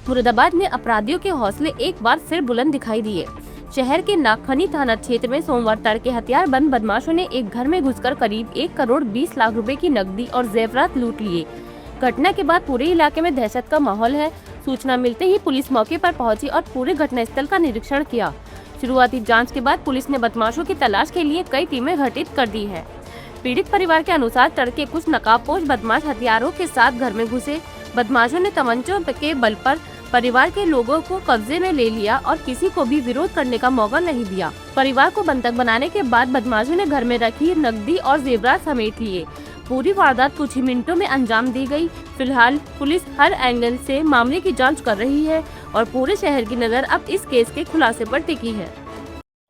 मुरादाबाद में अपराधियों के हौसले एक बार फिर बुलंद दिखाई दिए। शहर के नागफनी थाना क्षेत्र में सोमवार तड़के हथियारबंद बदमाशों ने एक घर में घुसकर करीब 1 करोड़ 20 लाख रुपए की नकदी और जेवरात लूट लिए। घटना के बाद पूरे इलाके में दहशत का माहौल है। सूचना मिलते ही पुलिस मौके पर पहुंची और पूरे घटनास्थल का निरीक्षण किया। शुरुआती जांच के बाद पुलिस ने बदमाशों की तलाश के लिए कई टीमें गठित कर दी है। पीड़ित परिवार के अनुसार तड़के कुछ नकाबपोश बदमाश हथियारों के साथ घर में घुसे। बदमाशों ने तमंचों के बल पर परिवार के लोगों को कब्जे में ले लिया और किसी को भी विरोध करने का मौका नहीं दिया। परिवार को बंधक बनाने के बाद बदमाशों ने घर में रखी नकदी और जेवरात समेट लिए। पूरी वारदात कुछ ही मिनटों में अंजाम दी गई। फिलहाल पुलिस हर एंगल से मामले की जांच कर रही है और पूरे शहर की नजर अब इस केस के खुलासे पर टिकी है।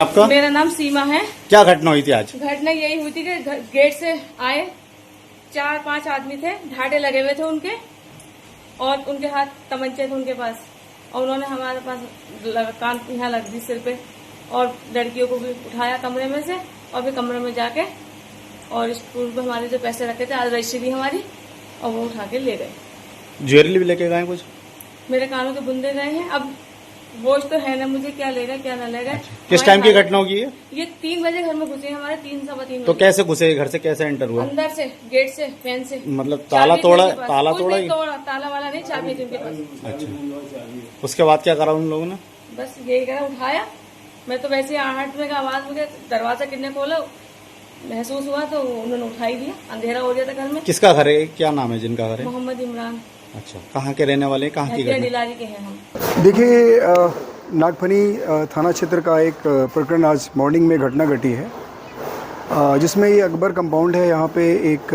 आपका? मेरा नाम सीमा है। क्या घटना हुई थी आज? घटना यही हुई थी कि गेट से आए 4-5 आदमी थे, ढाटे लगे हुए थे उनके और उनके हाथ तमंचे थे उनके पास और उन्होंने हमारे पास कान यहाँ लग दी सिर पे और लड़कियों को भी उठाया कमरे में से और फिर कमरे में जाके और स्कूल में हमारे जो पैसे रखे थे आज रजिस्ट्री थी हमारी और वो उठा के ले गए। ज्वेलरी भी लेके गए कुछ? मेरे कानों के बुंदे गए हैं। अब बोझ तो है ना मुझे, क्या लेगा क्या ना लेगा। किस टाइम की घटना होगी ये 3 बजे घर में घुसे हमारे 3-3:15 तो कैसे घुसे? घर से कैसे एंटर हुआ? अंदर से गेट से फैन से। मतलब ताला तोड़ा? ताला कुछ तोड़ा? नहीं तोड़ा, ताला वाला नहीं, चाबी थी उनके पास। अच्छा, उसके बाद क्या करा उन लोगों ने? बस यही करा, उठाया। मैं तो वैसे आहट में का आवाज मुझे दरवाजा कितने खोला महसूस हुआ तो उन्होंने उठाई दिया। अंधेरा हो गया था घर में। किसका घर है? क्या नाम है जिनका घर है? मोहम्मद इमरान। अच्छा, कहाँ के रहने वाले? कहाँ की घटना? डिलारी के हैं हम। देखिए, नागफनी थाना क्षेत्र का एक प्रकरण आज मॉर्निंग में घटना घटी है, जिसमें ये अकबर कंपाउंड है। यहाँ पे एक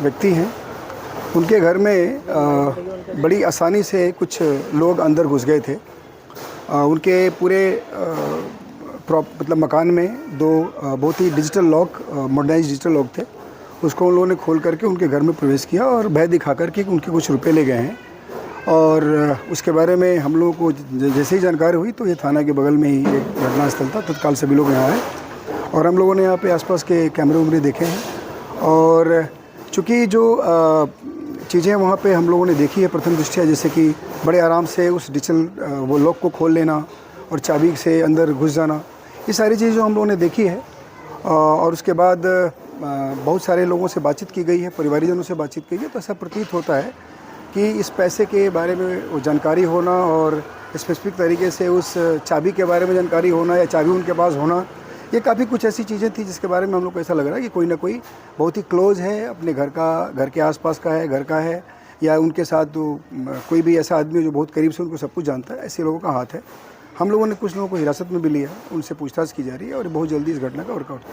व्यक्ति हैं, उनके घर में बड़ी आसानी से कुछ लोग अंदर घुस गए थे। उनके पूरे मतलब मकान में 2 बहुत ही digital lock, modernise digital lock थे। उसको उन लोगों ने खोल करके उनके घर में प्रवेश किया और भय दिखा करके उनके कुछ रुपए ले गए हैं। और उसके बारे में हम लोगों को जैसे ही जानकारी हुई तो ये थाना के बगल में ही एक घटनास्थल था। तत्काल सभी लोग यहाँ आए और हम लोगों ने यहाँ पे आसपास के कैमरे उमरे देखे हैं और चूँकि जो चीज़ें वहाँ पे हम लोगों ने देखी है प्रथम दृष्टया, जैसे कि बड़े आराम से उस डिजिटल वो लॉक को खोल लेना और चाबी से अंदर घुस जाना, ये सारी चीज़ जो हम लोगों ने देखी है। और उसके बाद बहुत सारे लोगों से बातचीत की गई है, परिवारजनों से बातचीत की गई, तो ऐसा प्रतीत होता है कि इस पैसे के बारे में जानकारी होना और स्पेसिफिक तरीके से उस चाबी के बारे में जानकारी होना या चाबी उनके पास होना, ये काफ़ी कुछ ऐसी चीज़ें थी जिसके बारे में हम लोग को ऐसा लग रहा है कि कोई ना कोई बहुत ही क्लोज है, अपने घर के आसपास का है, घर का है, या उनके साथ कोई भी ऐसा आदमी जो बहुत करीब से उनको सब कुछ जानता है, ऐसे लोगों का हाथ है। हम लोगों ने कुछ लोगों को हिरासत में भी लिया, उनसे पूछताछ की जा रही है और बहुत जल्दी इस घटना का वर्कआउट किया।